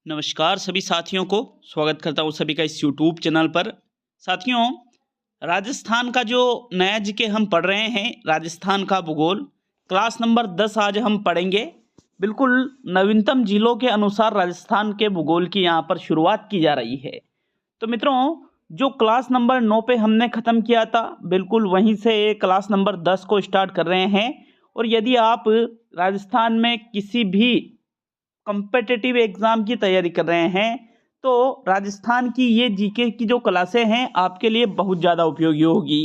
नमस्कार सभी साथियों को स्वागत करता हूँ सभी का इस यूट्यूब चैनल पर। साथियों, राजस्थान का जो नया जीके हम पढ़ रहे हैं, राजस्थान का भूगोल क्लास नंबर 10 आज हम पढ़ेंगे। बिल्कुल नवीनतम जिलों के अनुसार राजस्थान के भूगोल की यहाँ पर शुरुआत की जा रही है। तो मित्रों, जो क्लास नंबर 9 पे हमने ख़त्म किया था, बिल्कुल वहीं से क्लास नंबर 10 को स्टार्ट कर रहे हैं। और यदि आप राजस्थान में किसी भी कॉम्पिटिटिव एग्ज़ाम की तैयारी कर रहे हैं तो राजस्थान की ये जीके की जो क्लासें हैं आपके लिए बहुत ज़्यादा उपयोगी होगी।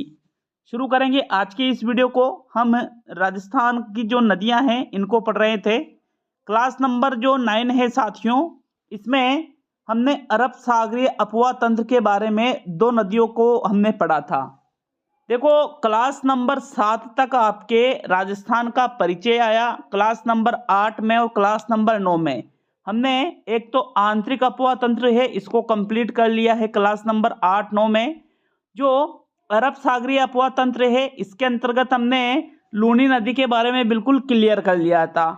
शुरू करेंगे आज की इस वीडियो को। हम राजस्थान की जो नदियां हैं इनको पढ़ रहे थे। क्लास नंबर जो 9 है साथियों, इसमें हमने अरब सागरीय अपवा तंत्र के बारे में 2 नदियों को हमने पढ़ा था। देखो, क्लास नंबर 7 तक आपके राजस्थान का परिचय आया। क्लास नंबर 8 में और क्लास नंबर 9 में हमने एक तो आंतरिक अपवा तंत्र है, इसको कंप्लीट कर लिया है। क्लास नंबर 8, 9 में जो अरब सागरीय अपवा तंत्र है, इसके अंतर्गत हमने लूनी नदी के बारे में बिल्कुल क्लियर कर लिया था।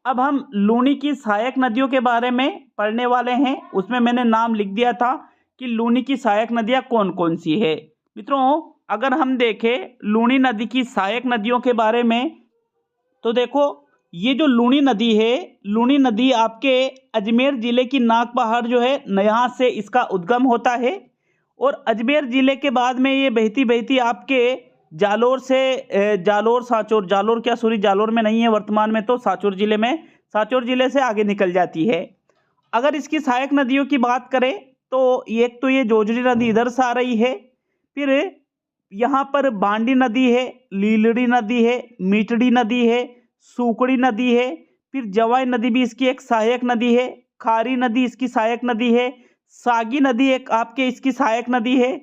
अब हम लूनी की सहायक नदियों के बारे में पढ़ने वाले हैं। उसमें मैंने नाम लिख दिया था कि लूनी की सहायक नदियाँ कौन कौन सी है। मित्रों, अगर हम देखें लूनी नदी की सहायक नदियों के बारे में, तो देखो ये जो लूनी नदी है, लूनी नदी आपके अजमेर ज़िले की नाग पहाड़ जो है यहाँ से इसका उद्गम होता है। और अजमेर ज़िले के बाद में ये बहती बहती आपके जालोर से जालोर में नहीं है वर्तमान में, तो साचोर ज़िले से आगे निकल जाती है। अगर इसकी सहायक नदियों की बात करें तो एक तो ये जोजरी नदी इधर से आ रही है, फिर यहाँ पर बांडी नदी है, लीलड़ी नदी है, मीटड़ी नदी है, सूकड़ी नदी है, फिर जवाई नदी भी इसकी एक सहायक नदी है, खारी नदी इसकी सहायक नदी है, सागी नदी एक आपके इसकी सहायक नदी है।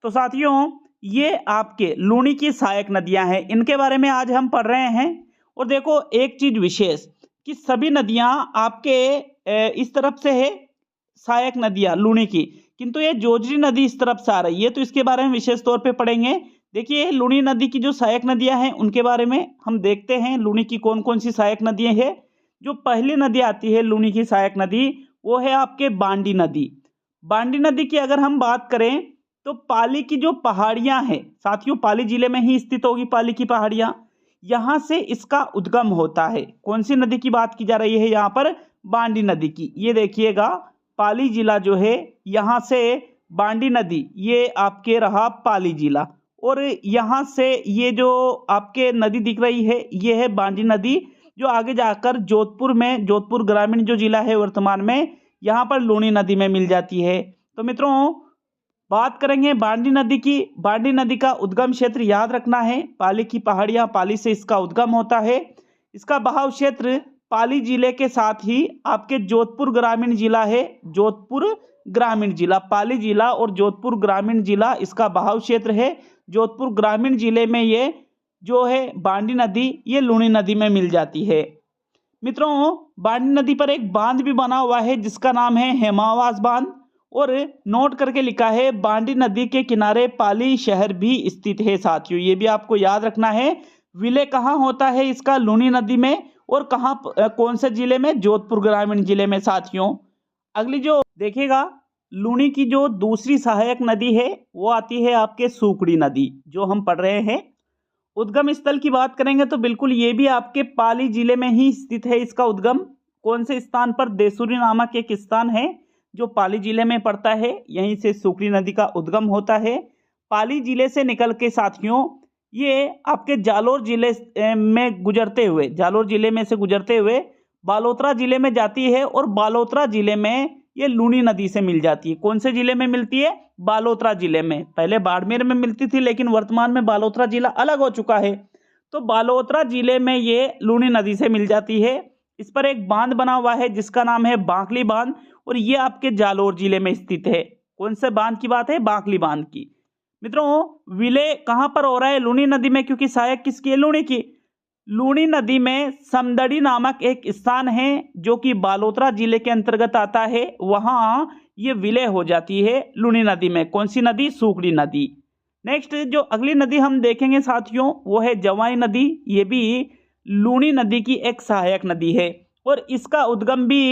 तो साथियों, ये आपके लूनी की सहायक नदियां हैं, इनके बारे में आज हम पढ़ रहे हैं। और देखो एक चीज़ विशेष कि सभी नदियां आपके इस तरफ से है, सहायक नदियां लूनी की, किंतु ये जोजरी नदी इस तरफ से आ रही है, तो इसके बारे में विशेष तौर पे पढ़ेंगे। देखिए, लूनी नदी की जो सहायक नदियां हैं उनके बारे में हम देखते हैं। लूनी की कौन कौन सी सहायक नदियां हैं। जो पहली नदी आती है लूनी की सहायक नदी, वो है आपके बांडी नदी। बांडी नदी की अगर हम बात करें तो पाली की जो पहाड़ियाँ हैं साथियों, पाली जिले में ही स्थित होगी पाली की पहाड़ियाँ, यहाँ से इसका उद्गम होता है। कौन सी नदी की बात की जा रही है यहाँ पर? बांडी नदी की। ये देखिएगा, पाली जिला जो है यहाँ से बांडी नदी, ये आपके रहा पाली जिला। और यहाँ से ये जो आपके नदी दिख रही है ये है बांडी नदी, जो आगे जाकर जोधपुर ग्रामीण जो जिला है वर्तमान में, यहाँ पर लूनी नदी में मिल जाती है। तो मित्रों, बात करेंगे बांडी नदी की। बांडी नदी का उद्गम क्षेत्र याद रखना है, पाली की पहाड़ियाँ, पाली से इसका उद्गम होता है। इसका बहाव क्षेत्र पाली जिले के साथ ही आपके जोधपुर ग्रामीण जिला है, जोधपुर ग्रामीण जिला, पाली जिला और जोधपुर ग्रामीण जिला इसका बहाव क्षेत्र है। जोधपुर ग्रामीण जिले में ये जो है बांडी नदी, ये लूनी नदी में मिल जाती है। मित्रों, बांडी नदी पर एक बांध भी बना हुआ है जिसका नाम है हेमावास बांध। और नोट करके लिखा है, बांडी नदी के किनारे पाली शहर भी स्थित है। साथियों, ये भी आपको याद रखना है। विलय कहाँ होता है इसका? लूनी नदी में। और कहाँ, कौन से जिले में? जोधपुर ग्रामीण जिले में। साथियों, अगली जो देखिएगा, लूनी की जो दूसरी सहायक नदी है वो आती है आपके सूकड़ी नदी, जो हम पढ़ रहे हैं। उद्गम स्थल की बात करेंगे तो बिल्कुल ये भी आपके पाली जिले में ही स्थित है। इसका उद्गम कौन से स्थान पर? देसुरी नामक एक स्थान है जो पाली जिले में पड़ता है, यहीं से सूकड़ी नदी का उद्गम होता है। पाली जिले से निकल के साथियों ये आपके जालोर जिले में से गुजरते हुए बालोतरा जिले में जाती है। और बालोतरा जिले में ये लूनी नदी से मिल जाती है। कौन से जिले में मिलती है? बालोतरा जिले में। पहले बाड़मेर में मिलती थी, लेकिन वर्तमान में बालोतरा जिला अलग हो चुका है, तो बालोतरा जिले में ये लूनी नदी से मिल जाती है। इस पर एक बांध बना हुआ है जिसका नाम है बांकली बांध, और ये आपके जालोर जिले में स्थित है। कौन से बांध की बात है? बांकली बांध की। मित्रों, विलय कहाँ पर हो रहा है? लूनी नदी में, क्योंकि सहायक किसकी है? लूनी की। लूनी नदी में समदड़ी नामक एक स्थान है जो कि बालोतरा जिले के अंतर्गत आता है, वहाँ ये विलय हो जाती है लूनी नदी में। कौन सी नदी? सूकड़ी नदी। नेक्स्ट जो अगली नदी हम देखेंगे साथियों, वो है जवाई नदी। ये भी लूनी नदी की एक सहायक नदी है और इसका उद्गम भी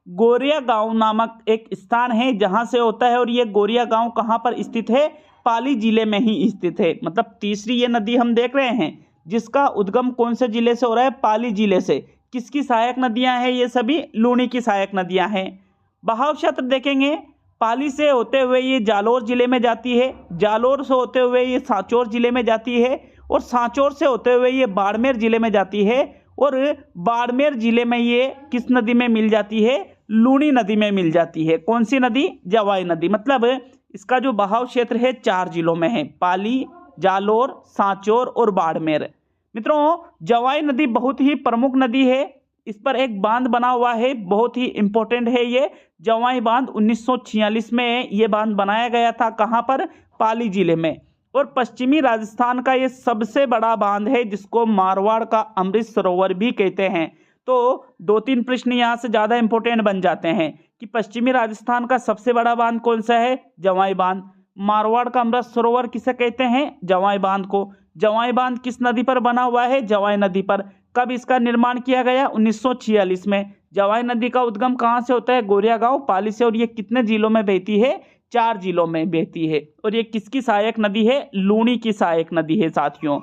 गोरिया गांव नामक एक स्थान है जहां से होता है। और ये गोरिया गांव कहां पर स्थित है? पाली जिले में ही स्थित है। मतलब तीसरी ये नदी हम देख रहे हैं जिसका उद्गम कौन से जिले से हो रहा है? पाली जिले से। किसकी सहायक नदियां हैं? ये सभी लूनी की सहायक नदियां हैं। बहाव क्षेत्र देखेंगे, पाली से होते हुए ये जालोर जिले में जाती है, जालोर से होते हुए ये सांचौर जिले में जाती है, और सांचौर से होते हुए ये बाड़मेर जिले में जाती है, और बाड़मेर जिले में ये किस नदी में मिल जाती है? लूनी नदी में मिल जाती है। कौन सी नदी? जवाई नदी। मतलब इसका जो बहाव क्षेत्र है 4 जिलों में है, पाली, जालोर, सांचौर और बाड़मेर। मित्रों, जवाई नदी बहुत ही प्रमुख नदी है। इस पर एक बांध बना हुआ है, बहुत ही इंपॉर्टेंट है ये जवाई बांध। 1946 में ये बांध बनाया गया था। कहाँ पर? पाली जिले में। और पश्चिमी राजस्थान का ये सबसे बड़ा बांध है जिसको मारवाड़ का अमृत सरोवर भी कहते हैं। तो 2-3 प्रश्न यहाँ से ज़्यादा इंपॉर्टेंट बन जाते हैं कि पश्चिमी राजस्थान का सबसे बड़ा बांध कौन सा है? जवाई बांध। मारवाड़ का अमृत सरोवर किसे कहते हैं? जवाई बांध को। जवाई बांध किस नदी पर बना हुआ है? जवाई नदी पर। कब इसका निर्माण किया गया? 1946 में। जवाई नदी का उद्गम कहाँ से होता है? गोरिया गांव, पाली से। और ये कितने जिलों में बहती है? 4 जिलों में बहती है। और ये किसकी सहायक नदी है? लूनी की सहायक नदी है साथियों।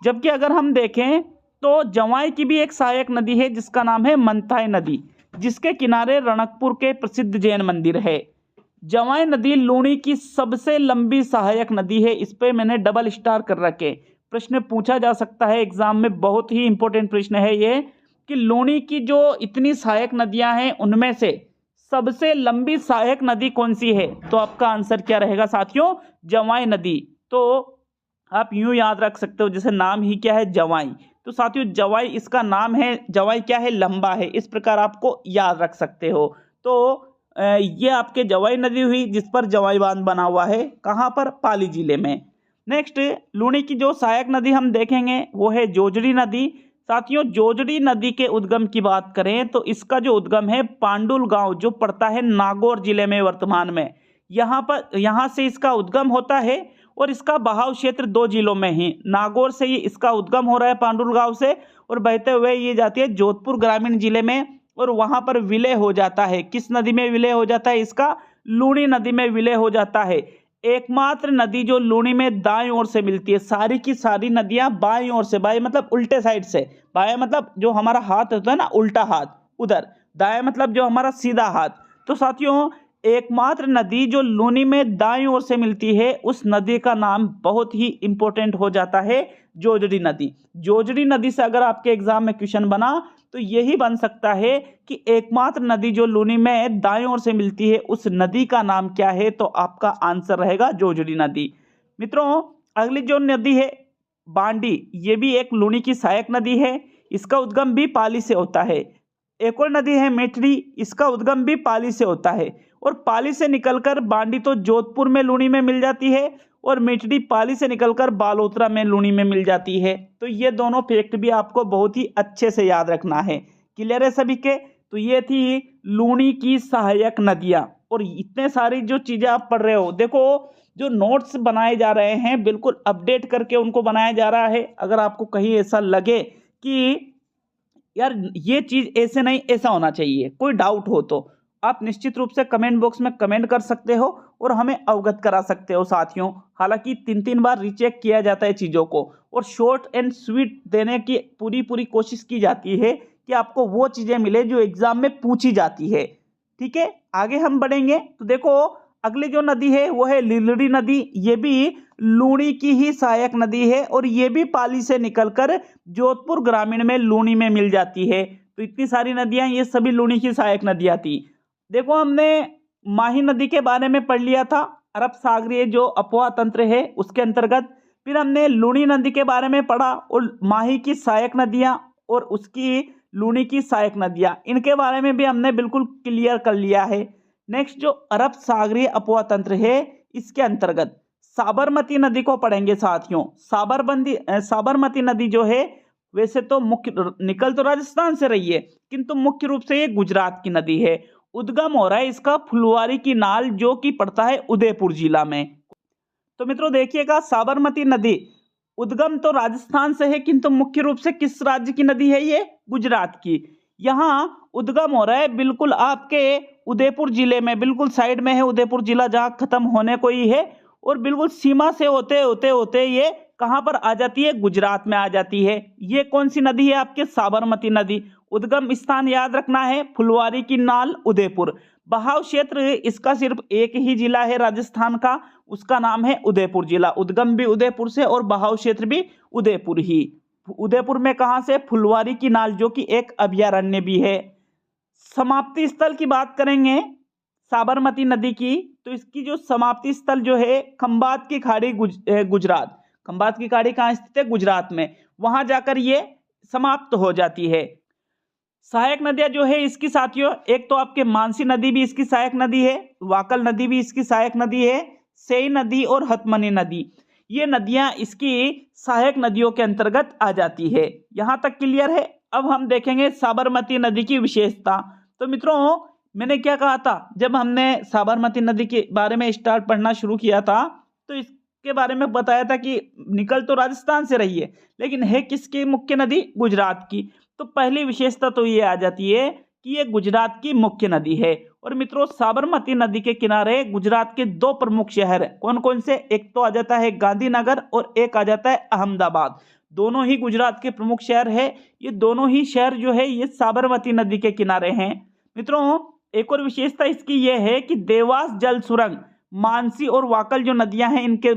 जबकि अगर हम देखें तो जवाई की भी एक सहायक नदी है जिसका नाम है मंथाई नदी, जिसके किनारे रणकपुर के प्रसिद्ध जैन मंदिर है। जवाई नदी लूनी की सबसे लंबी सहायक नदी है। इस पे मैंने डबल स्टार कर रखे। प्रश्न पूछा जा सकता है एग्जाम में, बहुत ही इंपॉर्टेंट प्रश्न है ये कि लूनी की जो इतनी सहायक नदियां हैं उनमें से सबसे लंबी सहायक नदी कौन सी है? तो आपका आंसर क्या रहेगा साथियों? जवाई नदी। तो आप यूं याद रख सकते हो जैसे नाम ही क्या है? जवाई। तो साथियों जवाई इसका नाम है। जवाई क्या है? लंबा है। इस प्रकार आपको याद रख सकते हो। तो ये आपके जवाई नदी हुई जिस पर जवाई बांध बना हुआ है। कहाँ पर? पाली जिले में। नेक्स्ट, लूनी की जो सहायक नदी हम देखेंगे वो है जोजड़ी नदी। साथियों जोजड़ी नदी के उद्गम की बात करें तो इसका जो उद्गम है पांडुल गांव जो पड़ता है नागौर जिले में वर्तमान में, यहाँ से इसका उद्गम होता है। और इसका बहाव क्षेत्र 2 जिलों में ही, नागौर से ही इसका उद्गम हो रहा है पांडुल गांव से, और बहते हुए ये जाती है जोधपुर ग्रामीण जिले में, और वहां पर विलय हो जाता है। किस नदी में विलय हो जाता है? इसका लूनी नदी में विलय हो जाता है। एकमात्र नदी जो लूनी में दाईं ओर से मिलती है। सारी की सारी नदियां बाईं ओर से, बाएं मतलब उल्टे साइड से, बाएं मतलब जो हमारा हाथ होता है ना उल्टा हाथ उधर, दाएं मतलब जो हमारा सीधा हाथ। तो साथियों एकमात्र नदी जो लूनी में दाईं ओर से मिलती है उस नदी का नाम बहुत ही इंपॉर्टेंट हो जाता है जोजड़ी नदी। जोजड़ी नदी से अगर आपके एग्जाम में क्वेश्चन बना तो यही बन सकता है कि एकमात्र नदी जो लूनी में दाईं ओर से मिलती है उस नदी का नाम क्या है? तो आपका आंसर रहेगा जोजड़ी नदी। मित्रों अगली जो नदी है बांडी, ये भी एक लूनी की सहायक नदी है। इसका उद्गम भी पाली से होता है। एक और नदी है मेटड़ी, इसका उद्गम भी पाली से होता है। और पाली से निकलकर बांडी तो जोधपुर में लूनी में मिल जाती है, और मेटड़ी पाली से निकलकर बालोतरा में लूनी में मिल जाती है। तो ये दोनों फैक्ट भी आपको बहुत ही अच्छे से याद रखना है। क्लियर है सभी के? तो ये थी लूनी की सहायक नदियां। और इतने सारी जो चीजें आप पढ़ रहे हो, देखो जो नोट्स बनाए जा रहे हैं बिल्कुल अपडेट करके उनको बनाया जा रहा है। अगर आपको कहीं ऐसा लगे कि यार ये चीज ऐसे नहीं ऐसा होना चाहिए, कोई डाउट हो तो आप निश्चित रूप से कमेंट बॉक्स में कमेंट कर सकते हो और हमें अवगत करा सकते हो साथियों। हालांकि 3-3 बार रीचेक किया जाता है चीज़ों को, और शॉर्ट एंड स्वीट देने की पूरी कोशिश की जाती है कि आपको वो चीज़ें मिले जो एग्जाम में पूछी जाती है। ठीक है, आगे हम बढ़ेंगे तो देखो अगली जो नदी है वो है लीलड़ी नदी। ये भी लूनी की ही सहायक नदी है, और ये भी पाली से निकलकर जोधपुर ग्रामीण में लूनी में मिल जाती है। तो इतनी सारी नदियां ये सभी लूनी की सहायक नदियां थी। देखो हमने माही नदी के बारे में पढ़ लिया था, अरब सागरीय जो अपवाह तंत्र है उसके अंतर्गत। फिर हमने लूनी नदी के बारे में पढ़ा, और माही की सहायक नदियां और उसकी लूनी की सहायक नदियां, इनके बारे में भी हमने बिल्कुल क्लियर कर लिया है। नेक्स्ट जो अरब सागरीय अपवाह तंत्र है इसके अंतर्गत साबरमती नदी को पढ़ेंगे साथियों। साबरमती नदी जो है वैसे तो मुख्य निकल तो राजस्थान से रही है, किंतु मुख्य रूप से ये गुजरात की नदी है। उद्गम हो रहा है इसका फुलवारी की नाल जो कि पड़ता है उदयपुर जिला में। तो मित्रों देखिएगा साबरमती नदी उद्गम तो राजस्थान से है, किंतु मुख्य रूप से किस राज्य की नदी है? ये गुजरात की। यहाँ उद्गम हो रहा है बिल्कुल आपके उदयपुर जिले में, बिल्कुल साइड में है उदयपुर जिला जहाँ खत्म होने को ही है, और बिल्कुल सीमा से होते होते होते ये कहाँ पर आ जाती है, गुजरात में आ जाती है। ये कौन सी नदी है आपके, साबरमती नदी। उद्गम स्थान याद रखना है फुलवारी की नाल उदयपुर। बहाव क्षेत्र इसका सिर्फ एक ही जिला है राजस्थान का, उसका नाम है उदयपुर जिला। उद्गम भी उदयपुर से और बहाव क्षेत्र भी उदयपुर ही। उदयपुर में कहां से, फुलवारी की नाल जो कि एक अभयारण्य भी है। समाप्ति स्थल की बात करेंगे साबरमती नदी की, तो इसकी जो समाप्ति स्थल जो है खंबात की खाड़ी गुजरात। खंबात की खाड़ी कहाँ स्थित है, गुजरात में, वहां जाकर ये समाप्त हो जाती है। सहायक नदियां जो है इसकी साथियों, एक तो आपके मानसी नदी भी इसकी सहायक नदी है, वाकल नदी भी इसकी सहायक नदी है, सेई नदी और हथमनी नदी, ये नदियां इसकी सहायक नदियों के अंतर्गत आ जाती है। यहां तक क्लियर है। अब हम देखेंगे साबरमती नदी की विशेषता। तो मित्रों मैंने क्या कहा था, जब हमने साबरमती नदी के बारे में स्टार्ट पढ़ना शुरू किया था तो इसके बारे में बताया था कि निकल तो राजस्थान से रही है लेकिन है किसकी मुख्य नदी, गुजरात की। तो पहली विशेषता तो ये आ जाती है कि ये गुजरात की मुख्य नदी है। और मित्रों साबरमती नदी के किनारे गुजरात के दो प्रमुख शहर हैं, कौन कौन से, एक तो आ जाता है गांधीनगर और एक आ जाता है अहमदाबाद। दोनों ही गुजरात के प्रमुख शहर है। ये दोनों ही शहर जो है ये साबरमती नदी के किनारे हैं। मित्रों एक और विशेषता इसकी ये है कि देवास जल सुरंग मानसी और वाकल जो नदियां हैं इनके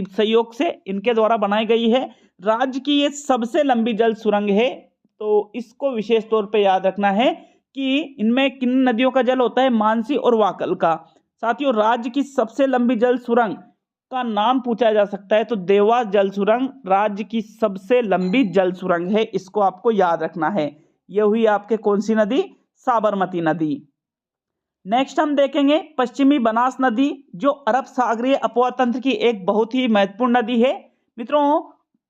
सहयोग से इनके द्वारा बनाई गई है। राज्य की ये सबसे लंबी जल सुरंग है, तो इसको विशेष तौर पे याद रखना है कि इनमें किन नदियों का जल होता है, मानसी और वाकल का। साथियों राज्य की सबसे लंबी जल सुरंग का नाम पूछा जा सकता है तो देवास जल सुरंग राज्य की सबसे लंबी जल सुरंग है, इसको आपको याद रखना है। यह हुई आपके कौन सी नदी, साबरमती नदी। नेक्स्ट हम देखेंगे पश्चिमी बनास नदी जो अरब सागरीय अपवाह तंत्र की एक बहुत ही महत्वपूर्ण नदी है। मित्रों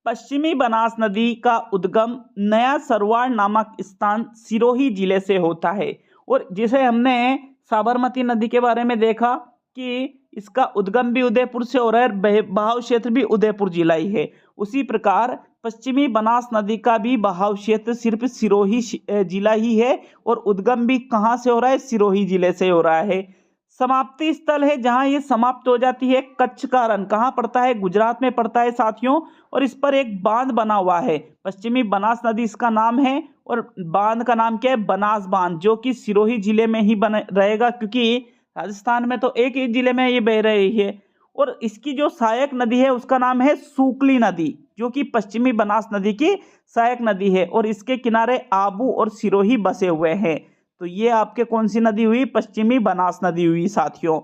पश्चिमी बनास नदी का उद्गम नया सरवाड़ नामक स्थान सिरोही जिले से होता है, और जिसे हमने साबरमती नदी के बारे में देखा कि इसका उद्गम भी उदयपुर से हो रहा है, बहाव क्षेत्र भी उदयपुर जिला ही है। उसी प्रकार पश्चिमी बनास नदी का भी बहाव क्षेत्र सिर्फ सिरोही जिला ही है और उद्गम भी कहाँ से हो रहा है, सिरोही जिले से हो रहा है। समाप्ति स्थल है जहां ये समाप्त हो जाती है, कच्छ का रण कहाँ पड़ता है, गुजरात में पड़ता है साथियों, और इस पर एक बांध बना हुआ है, पश्चिमी बनास नदी इसका नाम है, और बांध का नाम क्या है, बनास बांध, जो कि सिरोही जिले में ही बना रहेगा क्योंकि राजस्थान में तो एक ही जिले में ये बह रही है। और इसकी जो सहायक नदी है उसका नाम है सूकली नदी, जो कि पश्चिमी बनास नदी की सहायक नदी है, और इसके किनारे आबू और सिरोही बसे हुए हैं। तो ये आपके कौन सी नदी हुई, पश्चिमी बनास नदी हुई साथियों।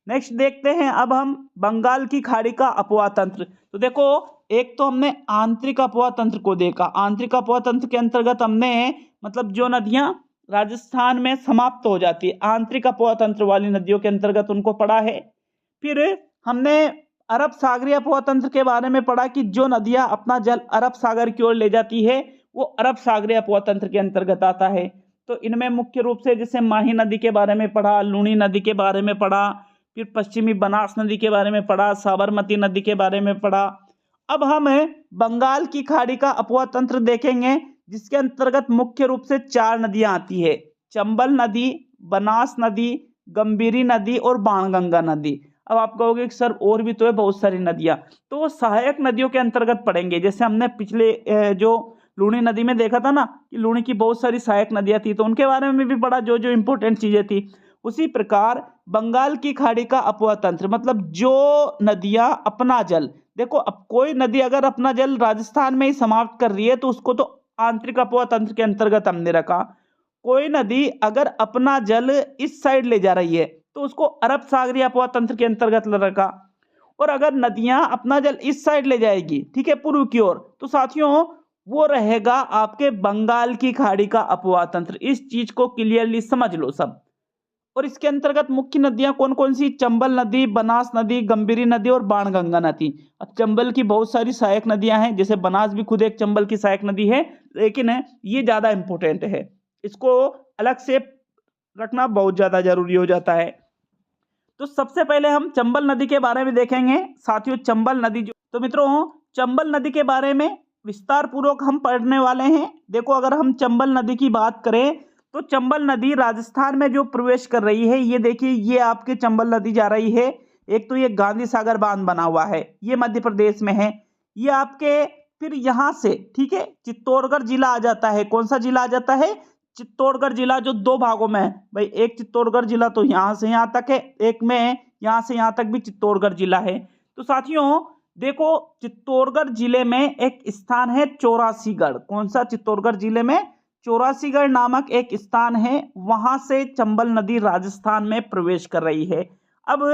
नेक्स्ट देखते हैं अब हम बंगाल की खाड़ी का अपवाह तंत्र। तो देखो एक तो हमने आंतरिक अपवाह तंत्र को देखा, आंतरिक अपवाह तंत्र के अंतर्गत हमने मतलब जो नदियां राजस्थान में समाप्त हो जाती है आंतरिक अपवाह तंत्र वाली नदियों के अंतर्गत उनको पढ़ा है। फिर हमने अरब सागरीय अपवाह तंत्र के बारे में पढ़ा कि जो नदियां अपना जल अरब सागर की ओर ले जाती है वो अरब सागरीय अपवाह तंत्र के अंतर्गत आता है। तो इनमें मुख्य रूप से जैसे माही नदी के बारे में पढ़ा, लूणी नदी के बारे में पढ़ा, फिर पश्चिमी बनास नदी के बारे में पढ़ा, साबरमती नदी के बारे में पढ़ा। अब हम बंगाल की खाड़ी का अपवाह तंत्र देखेंगे जिसके अंतर्गत मुख्य रूप से 4 नदियां आती है, चंबल नदी, बनास नदी, गंभीरी नदी और बाणगंगा नदी। अब आप कहोगे कि सर और भी तो है बहुत सारी नदियां, तो वो सहायक नदियों के अंतर्गत पड़ेंगे। जैसे हमने पिछले जो लूणी नदी में देखा था ना कि लूणी की बहुत सारी सहायक नदियां थी, तो उनके बारे में भी पढ़ा जो जो इंपॉर्टेंट चीजें थी। उसी प्रकार बंगाल की खाड़ी का अपवाह तंत्र मतलब जो नदियां अपना जल, देखो अब कोई नदी अगर अपना जल राजस्थान में ही समाप्त कर रही है तो उसको तो आंतरिक अपवाह तंत्र के अंतर्गत हमने रखा। कोई नदी अगर अपना जल इस साइड ले जा रही है तो उसको अरब सागरीय अपवाह तंत्र के अंतर्गत रखा। और अगर नदियां अपना जल इस साइड ले जाएगी, ठीक है, पूर्व की ओर, तो साथियों वो रहेगा आपके बंगाल की खाड़ी का अपवाह तंत्र। इस चीज को क्लियरली समझ लो सब। और इसके अंतर्गत मुख्य नदियां कौन कौन सी, चंबल नदी, बनास नदी, गंभीरी नदी और बाणगंगा नदी। अब चंबल की बहुत सारी सहायक नदियां हैं, जैसे बनास भी खुद एक चंबल की सहायक नदी है, लेकिन ये ज्यादा इंपॉर्टेंट है, इसको अलग से रखना बहुत ज्यादा जरूरी हो जाता है। तो सबसे पहले हम चंबल नदी के बारे में देखेंगे साथियों। चंबल नदी जो, तो मित्रों चंबल नदी के बारे में विस्तार पूर्वक हम पढ़ने वाले हैं। देखो, अगर हम चंबल नदी की बात करें तो चंबल नदी राजस्थान में जो प्रवेश कर रही है, ये देखिए, ये आपके चंबल नदी जा रही है। एक तो ये गांधी सागर बांध बना हुआ है, ये मध्य प्रदेश में है। ये आपके फिर यहाँ से, ठीक है, चित्तौड़गढ़ जिला आ जाता है। कौन सा जिला आ जाता है? चित्तौड़गढ़ जिला, जो दो भागों में है भाई। एक चित्तौड़गढ़ जिला तो यहाँ से यहाँ तक है, एक में यहाँ से यहाँ तक भी चित्तौड़गढ़ जिला है। तो साथियों देखो, चित्तौड़गढ़ जिले में एक स्थान है चौरासीगढ़। कौन सा? चित्तौड़गढ़ जिले में चौरासीगढ़ नामक एक स्थान है, वहां से चंबल नदी राजस्थान में प्रवेश कर रही है। अब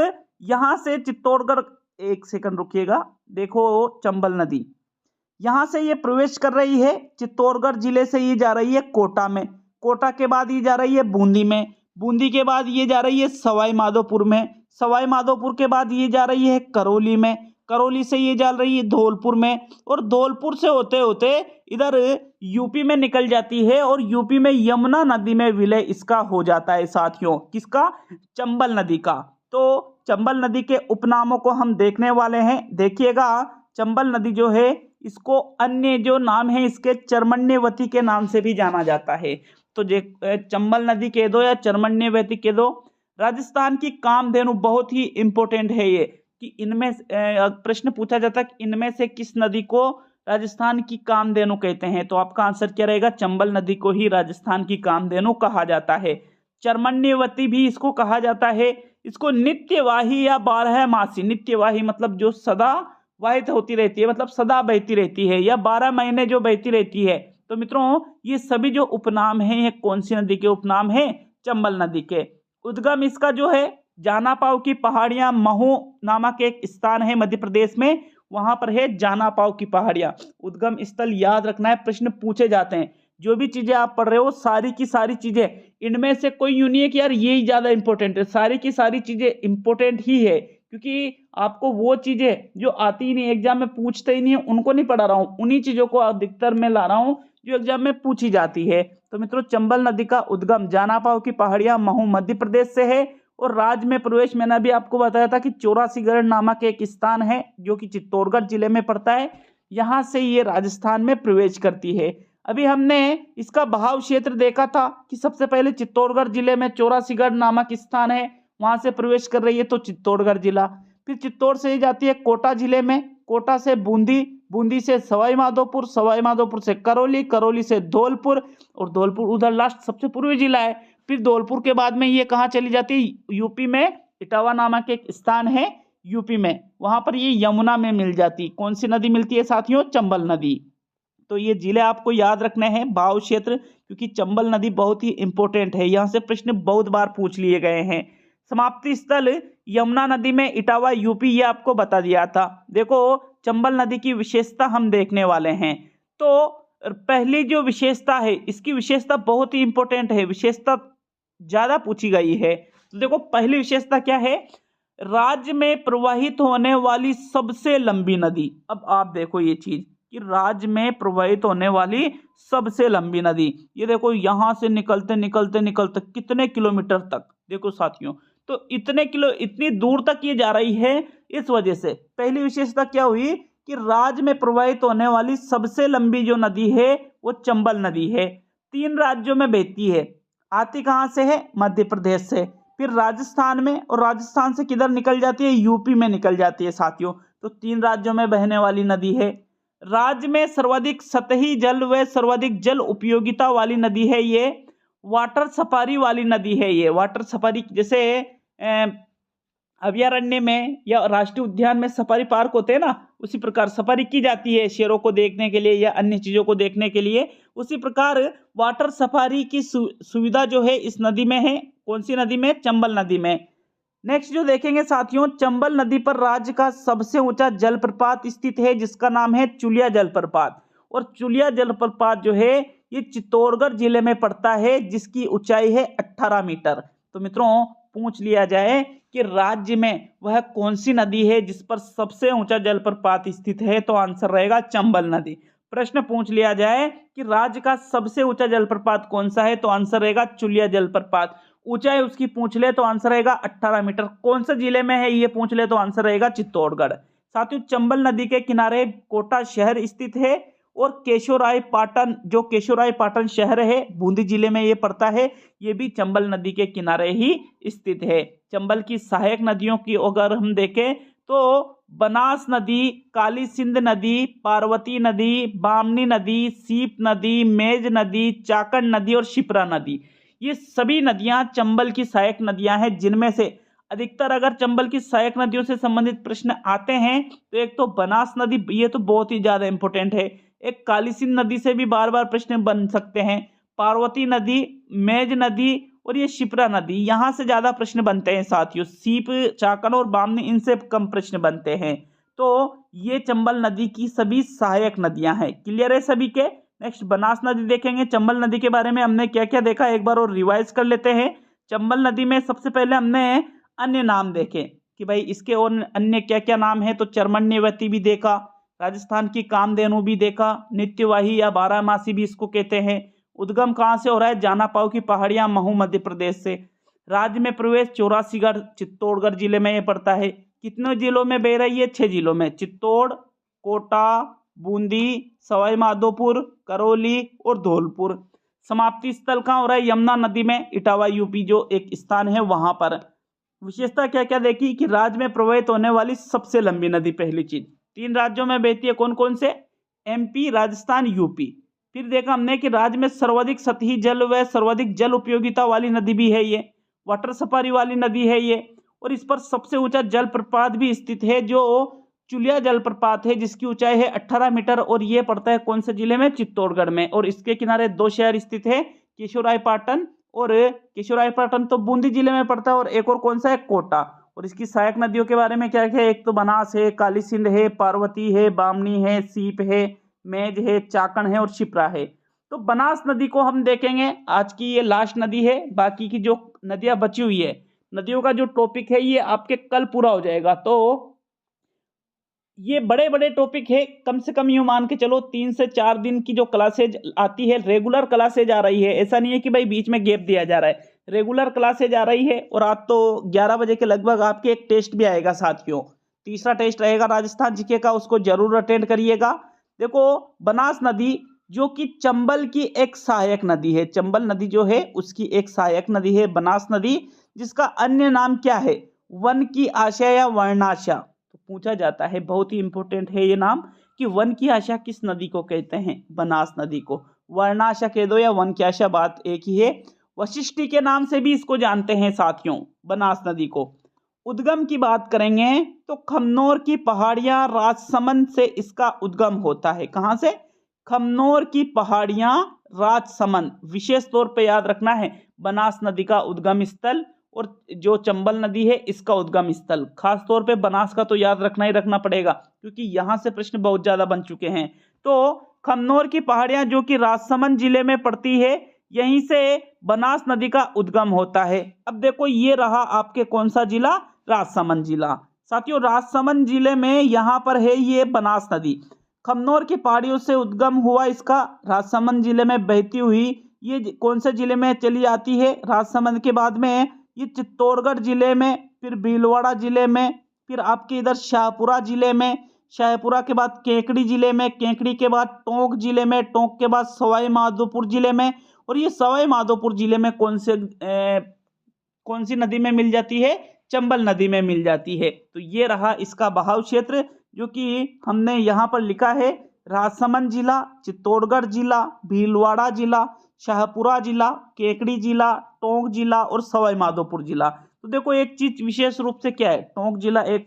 यहां से चित्तौड़गढ़, एक सेकंड रुकिएगा, देखो चंबल नदी यहां से ये प्रवेश कर रही है। चित्तौड़गढ़ जिले से ये जा रही है कोटा में, कोटा के बाद ये जा रही है बूंदी में, बूंदी के बाद ये जा रही है सवाई माधोपुर में, सवाई माधोपुर के बाद ये जा रही है करौली में, करौली से ये जा रही है धौलपुर में, और धौलपुर से होते होते इधर यूपी में निकल जाती है, और यूपी में यमुना नदी में विलय इसका हो जाता है साथियों। किसका? चंबल नदी का। तो चंबल नदी के उपनामों को हम देखने वाले हैं। देखिएगा, चंबल नदी जो है, इसको अन्य जो नाम है इसके चर्मण्यवती के नाम से भी जाना जाता है। तो चंबल नदी कह दो या चर्मण्यवती कह दो। राजस्थान की कामधेनु बहुत ही इंपॉर्टेंट है ये, कि इनमें प्रश्न पूछा जाता है कि इनमें से किस नदी को राजस्थान की कामधेनु कहते हैं, तो आपका आंसर क्या रहेगा? चंबल नदी को ही राजस्थान की कामधेनु कहा जाता है। चर्मण्यवती भी इसको कहा जाता है। इसको नित्यवाही या 12मासी, नित्यवाही मतलब जो सदा वाहित होती रहती है, मतलब सदा बहती रहती है, या 12 महीने जो बहती रहती है। तो मित्रों, ये सभी जो उपनाम हैं, ये कौन सी नदी के उपनाम हैं? चंबल नदी के। उद्गम इसका जो है जानापाव की पहाड़ियां, महू नामक एक स्थान है मध्य प्रदेश में, वहां पर है जानापाव की पहाड़ियां। उद्गम स्थल याद रखना है, प्रश्न पूछे जाते हैं। जो भी चीजें आप पढ़ रहे हो, सारी की सारी चीजें, इनमें से कोई यूं नहीं है कि यार यही ज्यादा इंपॉर्टेंट है, सारी की सारी चीजें इंपॉर्टेंट ही है, क्योंकि आपको वो चीजें जो आती ही नहीं, एग्जाम में पूछते ही नहीं है, उनको नहीं पढ़ा रहा हूँ, उन्हीं चीजों को अधिकतर मैं ला रहा हूँ जो एग्जाम में पूछी जाती है। तो मित्रों, चंबल नदी का उद्गम जानापाव की पहाड़ियां, महू मध्य प्रदेश से है, और राज्य में प्रवेश मैंने अभी आपको बताया था कि चौरासीगढ़ नामक एक स्थान है जो कि चित्तौड़गढ़ जिले में पड़ता है, यहां से ये राजस्थान में प्रवेश करती है। अभी हमने इसका बहाव क्षेत्र देखा था कि सबसे पहले चित्तौड़गढ़ जिले में चौरासीगढ़ नामक स्थान है, वहां से प्रवेश कर रही है, तो चित्तौड़गढ़ जिला। फिर चित्तौड़ से जाती है कोटा जिले में, कोटा से बूंदी, बूंदी से सवाई माधोपुर, सवाई माधोपुर से करौली, करौली से धौलपुर, और धौलपुर उधर लास्ट सबसे पूर्वी जिला है। फिर धौलपुर के बाद में ये कहाँ चली जाती है? यूपी में इटावा नामक एक स्थान है यूपी में, वहां पर ये यमुना में मिल जाती। कौन सी नदी मिलती है साथियों? चंबल नदी। तो ये जिले आपको याद रखने हैं, भाव क्षेत्र, क्योंकि चंबल नदी बहुत ही इंपॉर्टेंट है, यहाँ से प्रश्न बहुत बार पूछ लिए गए हैं। समाप्ति स्थल यमुना नदी में इटावा यूपी, ये आपको बता दिया था। देखो, चंबल नदी की विशेषता हम देखने वाले हैं। तो पहली जो विशेषता है, इसकी विशेषता बहुत ही इंपॉर्टेंट है, विशेषता ज्यादा पूछी गई है। तो देखो, पहली विशेषता क्या है? राज्य में प्रवाहित होने वाली सबसे लंबी नदी। अब आप देखो ये चीज कि राज्य में प्रवाहित होने वाली सबसे लंबी नदी, ये देखो यहां से निकलते निकलते निकलते कितने किलोमीटर तक, देखो साथियों, तो इतनी दूर तक ये जा रही है। इस वजह से पहली विशेषता क्या हुई कि राज्य में प्रवाहित होने वाली सबसे लंबी जो नदी है वो चंबल नदी है। 3 राज्यों में बहती है, आती कहां से है? मध्य प्रदेश से, फिर राजस्थान में, और राजस्थान से किधर निकल जाती है? यूपी में निकल जाती है साथियों। तो 3 राज्यों में बहने वाली नदी है। राज्य में सर्वाधिक सतही जल व सर्वाधिक जल उपयोगिता वाली नदी है ये, वाटर सफारी वाली नदी है ये। वाटर सफारी जैसे अभयारण्य में या राष्ट्रीय उद्यान में सफारी पार्क होते हैं ना, उसी प्रकार सफारी की जाती है शेरों को देखने के लिए या अन्य चीजों को देखने के लिए, उसी प्रकार वाटर सफारी की सुविधा जो है इस नदी में है। कौन सी नदी में? चंबल नदी में। नेक्स्ट जो देखेंगे साथियों, चंबल नदी पर राज्य का सबसे ऊंचा जलप्रपात स्थित है, जिसका नाम है चुलिया जलप्रपात। और चुलिया जलप्रपात जो है ये चित्तौड़गढ़ जिले में पड़ता है, जिसकी ऊंचाई है 18 मीटर। तो मित्रों, पूछ लिया जाए कि राज्य में वह कौन सी नदी है जिस पर सबसे ऊंचा जलप्रपात स्थित है, तो आंसर रहेगा चंबल नदी। प्रश्न पूछ लिया जाए कि राज्य का सबसे ऊंचा जलप्रपात कौन सा है, तो आंसर रहेगा चुलिया जलप्रपात। ऊंचाई उसकी पूछ ले तो आंसर रहेगा 18 मीटर। कौन से जिले में है ये पूछ ले तो आंसर रहेगा चित्तौड़गढ़। साथियों, चंबल नदी के किनारे कोटा शहर स्थित है, और केशोरायपाटन, जो केशोरायपाटन शहर है बूंदी जिले में ये पड़ता है, ये भी चंबल नदी के किनारे ही स्थित है। चंबल की सहायक नदियों की अगर हम देखें तो बनास नदी, काली सिंध नदी, पार्वती नदी, बामनी नदी, सीप नदी, मेज नदी, चाकण नदी और शिप्रा नदी, ये सभी नदियां चंबल की सहायक नदियां हैं, जिनमें से अधिकतर अगर चंबल की सहायक नदियों से संबंधित प्रश्न आते हैं तो एक तो बनास नदी, ये तो बहुत ही ज्यादा इंपॉर्टेंट है। एक काली सिंध नदी से भी बार बार प्रश्न बन सकते हैं, पार्वती नदी, मेज नदी और ये शिप्रा नदी, यहाँ से ज्यादा प्रश्न बनते हैं साथियों। सीप, चाकन और बामनी इनसे कम प्रश्न बनते हैं। तो ये चंबल नदी की सभी सहायक नदियां हैं। क्लियर है सभी के? नेक्स्ट बनास नदी देखेंगे। चंबल नदी के बारे में हमने क्या क्या देखा एक बार और रिवाइज कर लेते हैं। चंबल नदी में सबसे पहले हमने अन्य नाम देखे कि भाई इसके और अन्य क्या क्या नाम है, तो चर्मण्यवती भी देखा, राजस्थान की कामधेनु भी देखा, नित्यवाही या बारहमासी भी इसको कहते हैं। उद्गम कहाँ से हो रहा है? जाना पाओ की पहाड़ियां, महू मध्य प्रदेश से। राज्य में प्रवेश चौरासीगढ़ चित्तौड़गढ़ जिले में ये पड़ता है। कितने जिलों में बह रही है? 6 जिलों में, चित्तौड़, कोटा, बूंदी, सवाई माधोपुर, करौली और धौलपुर। समाप्ति स्थल कहाँ हो रहा है? यमुना नदी में, इटावा यूपी जो एक स्थान है वहां पर। विशेषता क्या क्या देखी कि राज्य में प्रवाहित होने वाली सबसे लंबी नदी, पहली चीज 3 राज्यों में बहती है। कौन कौन से? MP, Rajasthan, UP. फिर देखा हमने कि राज्य में सर्वाधिक सतही जल व सर्वाधिक जल उपयोगिता वाली नदी भी है, ये वाटर सफारी वाली नदी है ये। और इस पर सबसे ऊंचा जलप्रपात भी स्थित है, जो चुलिया जलप्रपात है, जिसकी ऊंचाई है 18 मीटर और ये पड़ता है कौन से जिले में? चित्तौड़गढ़ में। और इसके किनारे 2 शहर स्थित है, केशोरायपाटन, और केशोरायपाटन तो बूंदी जिले में पड़ता है, और एक और कौन सा है? कोटा। और इसकी सहायक नदियों के बारे में क्या क्या है? एक तो बनास है, काली सिंध है, पार्वती है, बामनी है, सीप है, मेज है, चाकण है और शिप्रा है। तो बनास नदी को हम देखेंगे, आज की ये लास्ट नदी है। बाकी की जो नदियां बची हुई है, नदियों का जो टॉपिक है ये आपके कल पूरा हो जाएगा। तो ये बड़े बड़े टॉपिक है, कम से कम यूं मान के चलो 3 से 4 दिन की जो क्लासेज आती है, रेगुलर क्लासेज आ रही है। ऐसा नहीं है कि भाई बीच में गैप दिया जा रहा है, रेगुलर क्लासेज आ रही है। और आज तो 11 बजे के लगभग आपके एक टेस्ट भी आएगा साथियों, तीसरा टेस्ट रहेगा राजस्थान जीके का, उसको जरूर अटेंड करिएगा। देखो बनास नदी जो कि चंबल की एक सहायक नदी है, चंबल नदी जो है उसकी एक सहायक नदी है बनास नदी, जिसका अन्य नाम क्या है? वन की आशा या वर्णाशा। तो पूछा जाता है, बहुत ही इंपॉर्टेंट है ये नाम, कि वन की आशा किस नदी को कहते हैं? बनास नदी को। वर्णाशा कह दो या वन की आशा, बात एक ही है। वशिष्ठी के नाम से भी इसको जानते हैं साथियों, बनास नदी को। उद्गम की बात करेंगे तो खमनोर की पहाड़ियां, राजसमंद से इसका उद्गम होता है। कहां से? खमनोर की पहाड़ियां, राजसमंद। विशेष तौर पे याद रखना है, बनास नदी का उद्गम स्थल और जो चंबल नदी है इसका उद्गम स्थल। खास तौर पे बनास का तो याद रखना ही रखना पड़ेगा, क्योंकि यहां से प्रश्न बहुत ज्यादा बन चुके हैं। तो खमनोर की पहाड़ियां जो कि राजसमंद जिले में पड़ती है, यहीं से बनास नदी का उद्गम होता है। अब देखो ये रहा आपके कौन सा जिला? राजसमंद जिला। साथियों राजसमंद जिले में यहाँ पर है ये बनास नदी, खमनोर की पहाड़ियों से उद्गम हुआ इसका, राजसमंद जिले में बहती हुई ये कौन से जिले में चली आती है? राजसमंद के बाद में ये चित्तौड़गढ़ जिले में, फिर भीलवाड़ा जिले में, फिर आपके इधर शाहपुरा जिले में, शाहपुरा के बाद केकड़ी जिले में, केकड़ी के बाद टोंक जिले में, टोंक के बाद सवाई माधोपुर जिले में। और ये सवाई माधोपुर जिले में कौन सी नदी में मिल जाती है? चंबल नदी में मिल जाती है। तो ये रहा इसका बहाव क्षेत्र, जो कि हमने यहाँ पर लिखा है, राजसमंद जिला, चित्तौड़गढ़ जिला, भीलवाड़ा जिला, शाहपुरा जिला, केकड़ी जिला, टोंक जिला और सवाई माधोपुर जिला। तो देखो एक चीज विशेष रूप से क्या है, टोंक जिला एक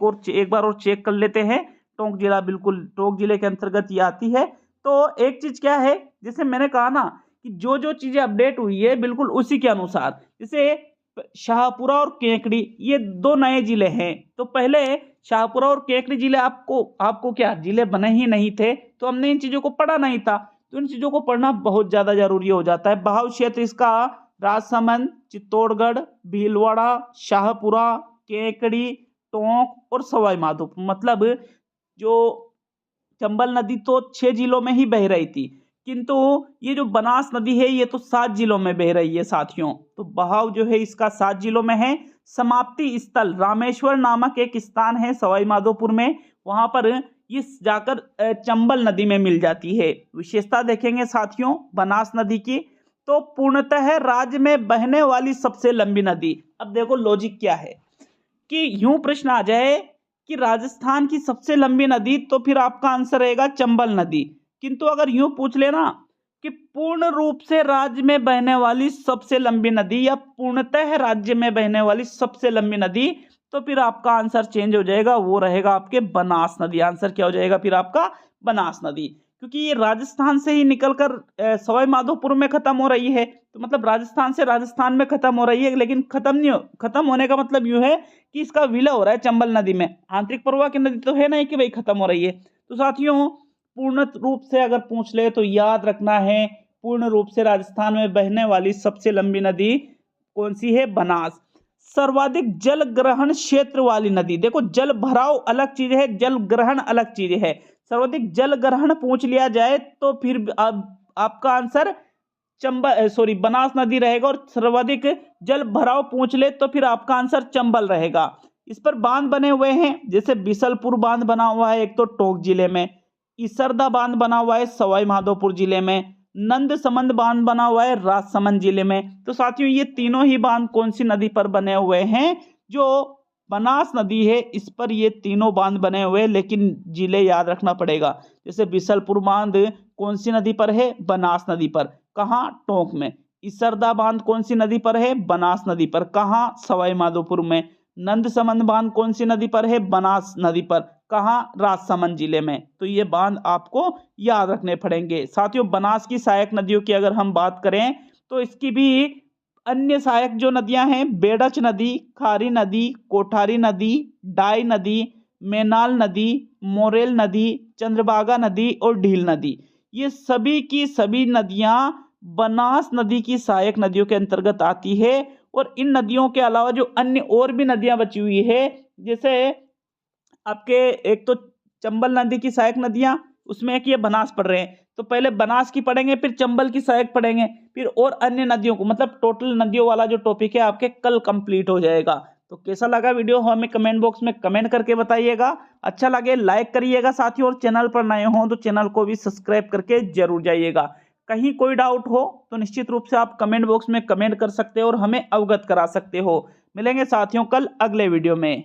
बार और चेक कर लेते हैं। टोंक जिला बिल्कुल टोंक जिले के अंतर्गत ये आती है। तो एक चीज क्या है, जैसे मैंने कहा ना कि जो जो चीजें अपडेट हुई है बिल्कुल उसी के अनुसार, जैसे शाहपुरा और केकड़ी ये 2 नए जिले हैं। तो पहले शाहपुरा और केकड़ी जिले आपको क्या जिले बने ही नहीं थे, तो हमने इन चीजों को पढ़ा नहीं था। तो इन चीजों को पढ़ना बहुत ज्यादा जरूरी हो जाता है। बहाव क्षेत्र इसका राजसमंद, चित्तौड़गढ़, भीलवाड़ा, शाहपुरा, केकड़ी, टोंक और सवाई माधोपुर। मतलब जो चंबल नदी तो 6 जिलों में ही बह रही थी, किंतु ये जो बनास नदी है ये तो 7 जिलों में बह रही है साथियों। तो बहाव जो है इसका 7 जिलों में है। समाप्ति स्थल रामेश्वर नामक एक स्थान है सवाई माधोपुर में, वहां पर ये जाकर चंबल नदी में मिल जाती है। विशेषता देखेंगे साथियों बनास नदी की, तो पूर्णतः राज्य में बहने वाली सबसे लंबी नदी। अब देखो लॉजिक क्या है कि यूं प्रश्न आ जाए कि राजस्थान की सबसे लंबी नदी, तो फिर आपका आंसर रहेगा चंबल नदी। किंतु अगर यूं पूछ लेना कि पूर्ण रूप से राज्य में बहने वाली सबसे लंबी नदी या पूर्णतः राज्य में बहने वाली सबसे लंबी नदी, तो फिर आपका आंसर चेंज हो जाएगा, वो रहेगा आपके बनास नदी। आंसर क्या हो जाएगा फिर आपका बनास नदी, क्योंकि ये राजस्थान से ही निकलकर सवाई माधोपुर में खत्म हो रही है। तो मतलब राजस्थान से राजस्थान में खत्म हो रही है, लेकिन खत्म होने का मतलब यूं है कि इसका विलय हो रहा है चंबल नदी में। आंतरिक प्रवाह की नदी तो है नहीं कि भाई खत्म हो रही है। तो साथियों पूर्ण रूप से अगर पूछ ले तो याद रखना है, पूर्ण रूप से राजस्थान में बहने वाली सबसे लंबी नदी कौन सी है? बनास। सर्वाधिक जल ग्रहण क्षेत्र वाली नदी, देखो जल भराव अलग चीज है, जल ग्रहण अलग चीज है। सर्वाधिक जल ग्रहण पूछ लिया जाए तो फिर आपका आंसर बनास नदी रहेगा, और सर्वाधिक जल भराव पूछ ले तो फिर आपका आंसर चंबल रहेगा। इस पर बांध बने हुए हैं, जैसे बिसलपुर बांध बना हुआ है एक तो टोंक जिले में, इसरदा बांध बना हुआ है सवाई माधोपुर जिले में, नंद समंद बांध बना हुआ है राजसमंद जिले में। तो साथियों ये तीनों ही बांध कौन सी नदी पर बने हुए हैं? जो बनास नदी है इस पर ये तीनों बांध बने हुए हैं, लेकिन जिले याद रखना पड़ेगा। जैसे बिसलपुर बांध कौन सी नदी पर है? बनास नदी पर। कहाँ? टोंक में। इसरदा बांध कौन सी नदी पर है? बनास नदी पर। कहाँ? सवाई माधोपुर में। नंद समंद बांध कौन सी नदी पर है? बनास नदी पर। कहाँ? राजसमंद जिले में। तो ये बांध आपको याद रखने पड़ेंगे। साथियों बनास की सहायक नदियों की अगर हम बात करें तो इसकी भी अन्य सहायक जो नदियां हैं, बेड़च नदी, खारी नदी, कोठारी नदी, डाई नदी, मेनाल नदी, मोरेल नदी, चंद्रभागा नदी और ढील नदी, ये सभी की सभी नदियां बनास नदी की सहायक नदियों के अंतर्गत आती है। और इन नदियों के अलावा जो अन्य और भी नदियां बची हुई है, जैसे आपके एक तो चंबल नदी की सहायक नदियां, उसमें एक ये बनास पढ़ रहे हैं, तो पहले बनास की पढ़ेंगे, फिर चंबल की सहायक पढ़ेंगे, फिर और अन्य नदियों को, मतलब टोटल नदियों वाला जो टॉपिक है आपके कल कंप्लीट हो जाएगा। तो कैसा लगा वीडियो हमें कमेंट बॉक्स में कमेंट करके बताइएगा। अच्छा लगे लाइक करिएगा साथियों, और चैनल पर नए हो तो चैनल को भी सब्सक्राइब करके जरूर जाइएगा। कहीं कोई डाउट हो तो निश्चित रूप से आप कमेंट बॉक्स में कमेंट कर सकते हो और हमें अवगत करा सकते हो। मिलेंगे साथियों कल अगले वीडियो में।